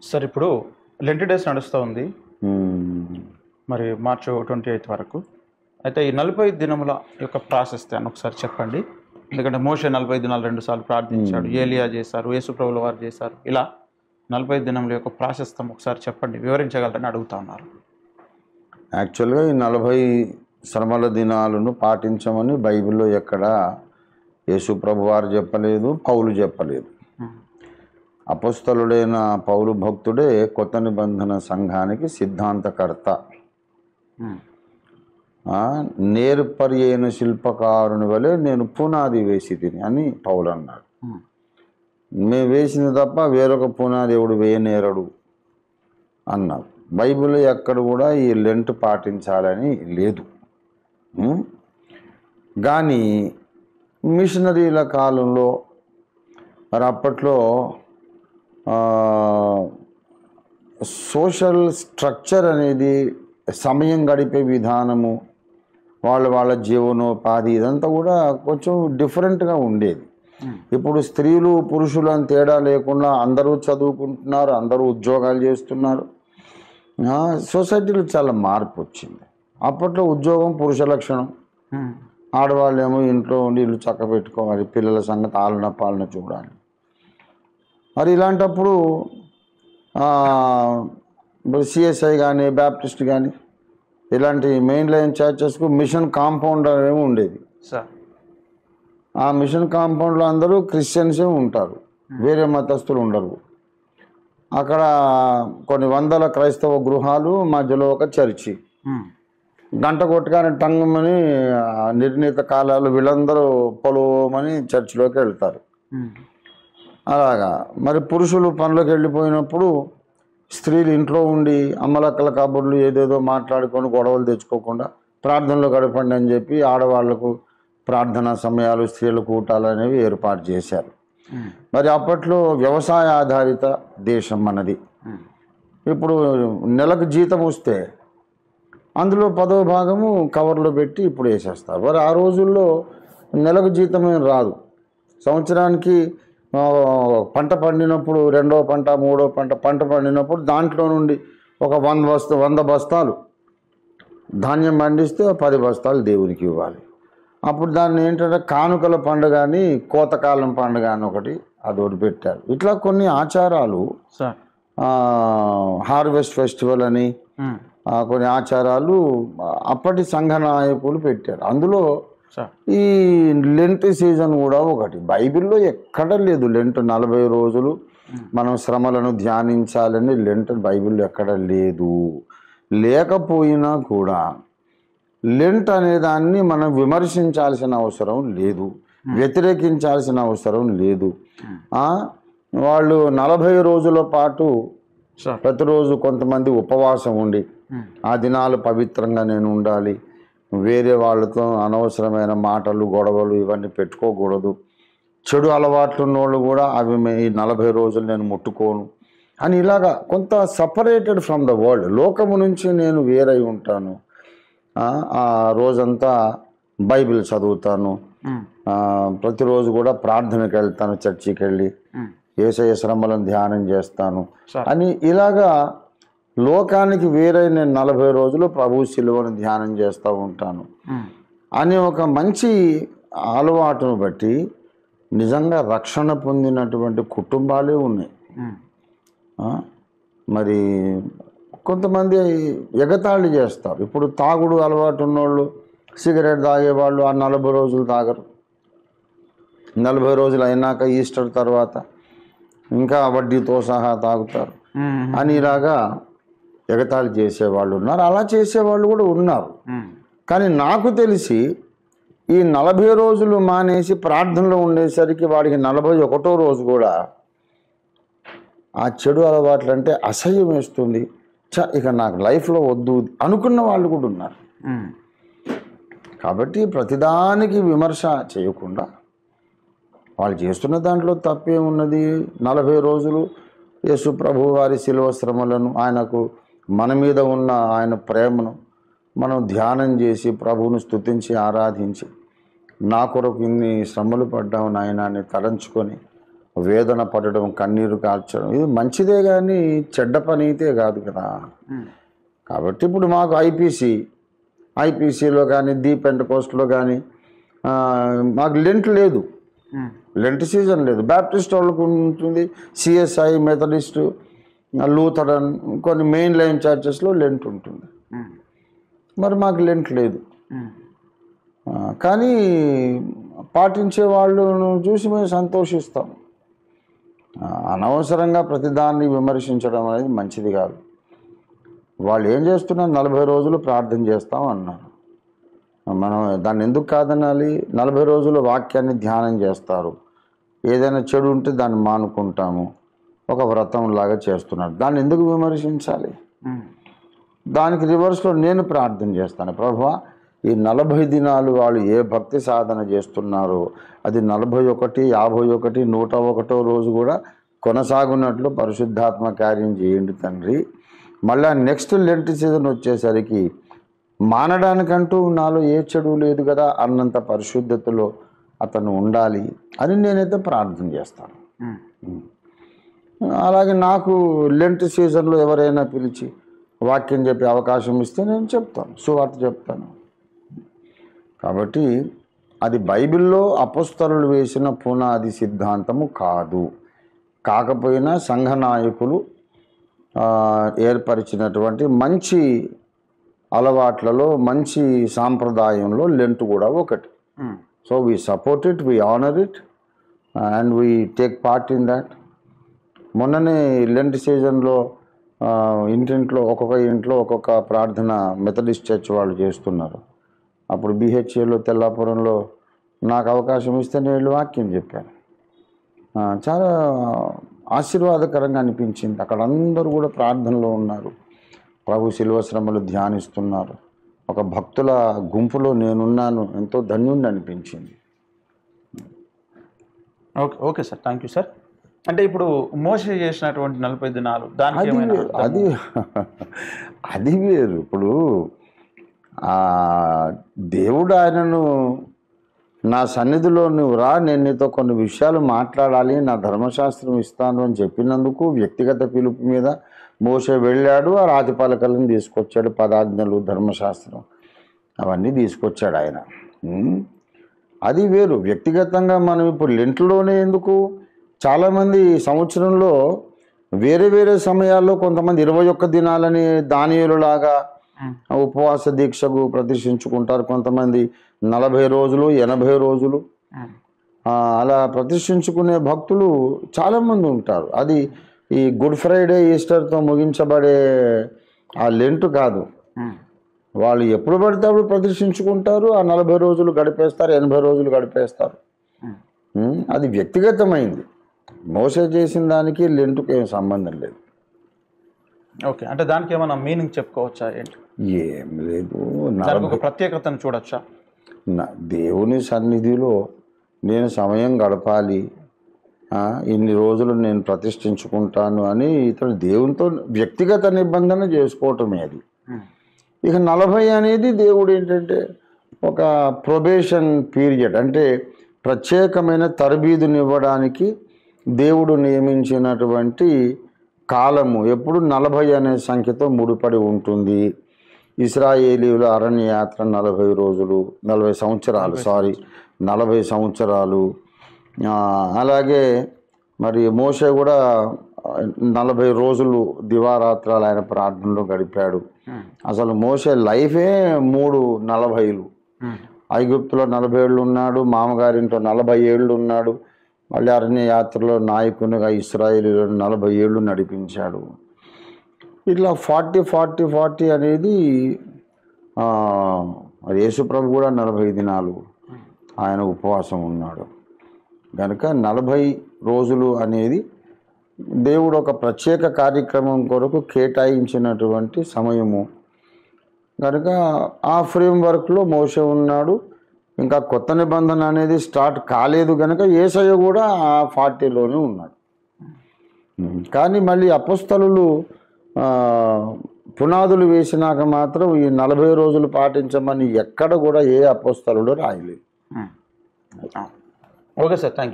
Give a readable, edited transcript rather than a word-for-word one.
Sir ఇప్పుడు Lent days నడుస్తూ ఉంది. హ్మ్. మరి మార్చి 28 వరకు. అయితే ఈ 45 దినముల యొక్క ప్రాసెస్ దాన్ని ఒకసారి చెప్పండి. ఎందుకంటే మోషే 45 దినాలు 2 సార్లు ప్రార్థించాడు. ఏలియా చేశారు, యేసుప్రభుల వారు చేశారు. ఇలా 45 దినముల యొక్క ప్రాసెస్ ఒకసారి చెప్పండి, వివరించగలరని అడుగుతా ఉన్నారు. యాక్చువల్గా ఈ 40 శ్రమల దినాలను పాటించమని బైబిల్లో ఎక్కడ యేసు ప్రభు వారు చెప్పలేదు, పౌలు చెప్పలేదు. అపొస్తలుడైన పౌలు భక్తుడే కొత్త నిబంధన సంఘానికి సిద్ధాంతకర్త. నేర్పర్యైన శిల్పకారుని వలె నేను పునాది వేసి తిని అని పౌలు అన్నాడు. మేము వేసింది తప్ప వేరొక పునాది ఎవడు వేయనేరడు అన్నారు. బైబిల్లో ఎక్కడ కూడా ఈ లెంట్ పాటించాలని లేదు. కానీ మిషనరీల కాలంలో మరి అప్పట్లో సోషల్ స్ట్రక్చర్ అనేది, సమయం గడిపే విధానము, వాళ్ళ జీవనోపాధి ఇదంతా కూడా కొంచెం డిఫరెంట్గా ఉండేది. ఇప్పుడు స్త్రీలు పురుషులు అని తేడా లేకుండా అందరూ చదువుకుంటున్నారు, అందరూ ఉద్యోగాలు చేస్తున్నారు. సొసైటీలో చాలా మార్పు వచ్చింది. అప్పట్లో ఉద్యోగం పురుష లక్షణం, ఆడవాళ్ళేమో ఇంట్లో ఉండి ఇల్లు చక్క పెట్టుకోవాలి, పిల్లల సంగతి ఆలన పాలన చూడాలి. మరి ఇలాంటప్పుడు సిఎస్ఐ కానీ బ్యాప్టిస్ట్ కానీ ఇలాంటి మెయిన్ లైన్ చర్చెస్కు మిషన్ కాంపౌండ్ ఏమో ఉండేది. ఆ మిషన్ కాంపౌండ్లో అందరూ క్రిస్టియన్సే ఉంటారు, వేరే మతస్థులు ఉండరు. అక్కడ కొన్ని వందల క్రైస్తవ గృహాలు, మధ్యలో ఒక చర్చి. గంట కొట్టుగానే టంగమని నిర్ణీత కాలాలు వీళ్ళందరూ పొలవమని చర్చిలోకి వెళ్తారు. అలాగా మరి పురుషులు పనులకు వెళ్ళిపోయినప్పుడు స్త్రీలు ఇంట్లో ఉండి అమ్మలక్కల కబుర్లు ఏదేదో మాట్లాడుకొని గొడవలు తెచ్చుకోకుండా ప్రార్థనలో గడపండి అని చెప్పి ఆడవాళ్లకు ప్రార్థనా సమయాలు, స్త్రీల కూటాలు అనేవి ఏర్పాటు చేశారు. మరి అప్పట్లో వ్యవసాయ ఆధారిత దేశం మనది. ఇప్పుడు నెలకు జీతం వస్తే అందులో 10వ భాగము కవర్లో పెట్టి ఇప్పుడు వేసేస్తారు. మరి ఆ రోజుల్లో నెలకు జీతమే రాదు. సంవత్సరానికి పంట పండినప్పుడు, 2వ పంట 3వ పంట పండినప్పుడు దాంట్లో నుండి ఒక 100 బస్తాలు ధాన్యం పండిస్తే 10 బస్తాలు దేవునికి ఇవ్వాలి. అప్పుడు దాన్ని ఏంటంటే కానుకల పండుగ అని, కోతకాలం పండుగ అని ఒకటి అదొకటి పెట్టారు. ఇట్లా కొన్ని ఆచారాలు, హార్వెస్ట్ ఫెస్టివల్ అని కొన్ని ఆచారాలు అప్పటి సంఘ నాయకులు పెట్టారు. అందులో ఈ లెంట్ సీజన్ కూడా ఒకటి. బైబిల్లో ఎక్కడ లేదు లెంట్ 40 రోజులు మనం శ్రమలను ధ్యానించాలని లెంట్ బైబిల్లో ఎక్కడ లేదు. లేకపోయినా కూడా లెంట్ అనే దాన్ని మనం విమర్శించాల్సిన అవసరం లేదు, వ్యతిరేకించాల్సిన అవసరం లేదు. వాళ్ళు 40 రోజుల పాటు ప్రతిరోజు కొంతమంది ఉపవాసం ఉండి ఆ దినాలు పవిత్రంగా నేను ఉండాలి, వేరే వాళ్ళతో అనవసరమైన మాటలు గొడవలు ఇవన్నీ పెట్టుకోకూడదు, చెడు అలవాట్లు ఉన్నోళ్ళు కూడా అవి ఈ 40 రోజులు నేను ముట్టుకోను అని ఇలాగా కొంత సపరేటెడ్ ఫ్రమ్ ద వరల్డ్, లోకము నుంచి నేను వేరై ఉంటాను. ఆ రోజంతా బైబిల్ చదువుతాను, ప్రతిరోజు కూడా ప్రార్థనకి వెళ్తాను, చర్చికి వెళ్ళి యేసయ్య శ్రమలను ధ్యానం చేస్తాను అని ఇలాగా లోకానికి వేరే నేను 40 రోజులు ప్రభు శిలువను ధ్యానం చేస్తూ ఉంటాను అని ఒక మంచి అలవాటును బట్టి నిజంగా రక్షణ పొందినటువంటి కుటుంబాలే ఉన్నాయి. మరి కొంతమంది ఎగతాళి చేస్తారు. ఇప్పుడు తాగుడు అలవాటు ఉన్నోళ్ళు, సిగరెట్ తాగేవాళ్ళు ఆ 40 రోజులు తాగరు. 40 రోజులు అయినాక ఈస్టర్ తర్వాత ఇంకా వడ్డీతో సహా తాగుతారు అని ఇలాగా ఎగతాళి చేసేవాళ్ళు ఉన్నారు. అలా చేసేవాళ్ళు కూడా ఉన్నారు. కానీ నాకు తెలిసి ఈ 40 రోజులు మానేసి ప్రార్థనలో ఉండేసరికి వాడికి 41వ రోజు కూడా ఆ చెడు అలవాట్లు అంటే అసహ్యం వేస్తుంది, ఇక నాకు లైఫ్లో వద్దు అనుకున్న వాళ్ళు కూడా ఉన్నారు. కాబట్టి ప్రతిదానికి విమర్శ చేయకుండా వాళ్ళు చేస్తున్న దాంట్లో తప్పేమున్నది. 40 రోజులు యేసు ప్రభు వారి శిలువ శ్రమలను, ఆయనకు మన మీద ఉన్న ఆయన ప్రేమను మనం ధ్యానం చేసి ప్రభువును స్తుతించి ఆరాధించి, నా కొరకు ఇన్ని శ్రమలు పడ్డావు నాయన అని తలంచుకొని వేదన పడడం, కన్నీరు కార్చడం, ఇది మంచిదే కానీ చెడ్డ పని అయితే కాదు కదా. కాబట్టి ఇప్పుడు మాకు ఐపీసీలో కానీ పెంటెకోస్ట్లో కానీ మాకు లెంట్ లేదు, లెంట్ సీజన్ లేదు. బ్యాప్టిస్ట్ వాళ్ళకు ఉంటుంది, సిఎస్ఐ, మెథడిస్ట్, లూథరన్, కొన్ని మెయిన్ లైన్ చర్చెస్లో లెంట్ ఉంటుంది. మరి మాకు లెంట్ లేదు. కానీ పాటించే వాళ్ళను చూసి మేము సంతోషిస్తాం. అనవసరంగా ప్రతిదాన్ని విమర్శించడం అనేది మంచిది కాదు. వాళ్ళు ఏం చేస్తున్నారు, 40 రోజులు ప్రార్థన చేస్తాం అన్నారు. మనం దాన్ని ఎందుకు కాదనాలి? 40 రోజులు వాక్యాన్ని ధ్యానం చేస్తారు. ఏదైనా చెడు ఉంటే దాన్ని మానుకుంటాము, ఒక వ్రతం లాగా చేస్తున్నారు. దాన్ని ఎందుకు విమర్శించాలి? దానికి రివర్స్లో నేను ప్రార్థన చేస్తాను, ప్రభువా ఈ 40 దినాలు వాళ్ళు ఏ భక్తి సాధన చేస్తున్నారో అది 41, 51, 101 రోజు కూడా కొనసాగున్నట్లు పరిశుద్ధాత్మ కార్యం చేయండి తండ్రి. మళ్ళీ నెక్స్ట్ లెంట్ సీజన్ వచ్చేసరికి మానడానికంటూ నాలో ఏ చెడు లేదు కదా అన్నంత పరిశుద్ధతలో అతను ఉండాలి అని నేనైతే ప్రార్థన చేస్తాను. అలాగే నాకు లెంట్ సీజన్లో ఎవరైనా పిలిచి వాక్యం చెప్పే అవకాశం ఇస్తే నేను చెప్తాను, సువార్త చెప్తాను. కాబట్టి అది బైబిల్లో అపొస్తలులు వేసిన పునాది సిద్ధాంతము కాదు. కాకపోయినా సంఘ నాయకులు ఏర్పరిచినటువంటి మంచి అలవాట్లలో, మంచి సాంప్రదాయంలో లెంట్ కూడా ఒకటి. So we support it, we honour it and we take part in that. మొన్ననే లెంట్ సీజన్లో ఇంటింట్లో ఒక్కొక్క ఇంట్లో ఒక్కొక్క ప్రార్థన మెథడిస్ట్ చర్చ్ వాళ్ళు చేస్తున్నారు. అప్పుడు బిహెచ్ఏలో తెల్లాపురంలో నాకు అవకాశం ఇస్తే నేను వాక్యం చెప్పాను. చాలా ఆశీర్వాదకరంగా అనిపించింది. అక్కడ అందరూ కూడా ప్రార్థనలో ఉన్నారు, ప్రభు శిలువ శ్రమలు ధ్యానిస్తున్నారు. ఒక భక్తుల గుంపులో నేనున్నాను, ఎంతో ధన్యుణ్ణి అనిపించింది. Okay sir, thank you sir. అంటే ఇప్పుడు మోషే చేసినటువంటి 40 దినాలు దానికి అది వేరు. ఇప్పుడు దేవుడు ఆయనను నా సన్నిధిలో నువ్వు రా, నేను నీతో కొన్ని విషయాలు మాట్లాడాలి, నా ధర్మశాస్త్రం ఇస్తాను అని చెప్పినందుకు వ్యక్తిగత పిలుపు మీద మోషే వెళ్ళాడు. ఆ రాతి పలకలను తీసుకొచ్చాడు, పదాజ్ఞలు, ధర్మశాస్త్రం అవన్నీ తీసుకొచ్చాడు ఆయన. అది వేరు. వ్యక్తిగతంగా మనం ఇప్పుడు లెంట్లోనే ఎందుకు, చాలామంది సంవత్సరంలో వేరే వేరే సమయాల్లో కొంతమంది 21 దినాలని దానియేలులాగా ఉపవాస దీక్షకు ప్రతిష్ఠించుకుంటారు. కొంతమంది 40 రోజులు, 80 రోజులు అలా ప్రతిష్ఠించుకునే భక్తులు చాలామంది ఉంటారు. అది ఈ గుడ్ ఫ్రైడే, ఈస్టర్తో ముగించబడే ఆ లెంట్ కాదు. వాళ్ళు ఎప్పుడు పడితే అప్పుడు ప్రతిష్ఠించుకుంటారు, ఆ 40 రోజులు గడిపేస్తారు, 80 రోజులు గడిపేస్తారు. అది వ్యక్తిగతమైంది. మోసే చేసిన దానికి లెంట్కి ఏం సంబంధం లేదు. ఓకే, అంటే దానికి ఏమైనా మీనింగ్ చెప్పుకోవచ్చా ఏంటి? ఏం లేదు, ప్రత్యేకతను చూడొచ్చా? దేవుని సన్నిధిలో నేను సమయం గడపాలి, ఇన్ని రోజులు నేను ప్రతిష్ఠించుకుంటాను అని ఇతడు దేవునితో వ్యక్తిగత నిబంధన చేసుకోవటమే అది. ఇక 40 అనేది దేవుడు ఏంటంటే ఒక ప్రొబేషన్ పీరియడ్, అంటే ప్రత్యేకమైన తరబీదునివ్వడానికి దేవుడు నియమించినటువంటి కాలము. ఎప్పుడు 40 అనే సంఖ్యతో ముడిపడి ఉంటుంది. ఇశ్రాయేలీయుల అరణ్య యాత్ర 40 రోజులు, 40 సంవత్సరాలు, 40 సంవత్సరాలు. అలాగే మరి మోషే కూడా 40 రోజులు దివారాత్రాలు ఆయన ప్రార్థనలో గడిపాడు. అసలు మోషే లైఫే 3 40లు. ఐగుప్తులో 40 ఏళ్ళు ఉన్నాడు, మామగారింట్లో 40 ఏళ్ళు ఉన్నాడు, మళ్ళీ అరణ్య యాత్రలో నాయకునిగా ఇశ్రాయేలీయులను 40 ఏళ్ళు నడిపించాడు. ఇట్లా 40 అనేది యేసుప్రభు కూడా 40 దినాలు ఆయన ఉపవాసం ఉన్నాడు. కనుక 40 రోజులు అనేది దేవుడు ఒక ప్రత్యేక కార్యక్రమం కొరకు కేటాయించినటువంటి సమయము. కనుక ఆ ఫ్రేమ్వర్క్లో మోషే ఉన్నాడు. ఇంకా కొత్త నిబంధన అనేది స్టార్ట్ కాలేదు కనుక యేసయ్య కూడా ఆ 40లోనే ఉన్నాడు. కానీ మళ్ళీ అపొస్తలులు పునాదులు వేసినాక మాత్రం ఈ 40 రోజులు పాటించమని ఎక్కడ కూడా ఏ అపొస్తలుడు రాయలేదు. Okay sir, thank you.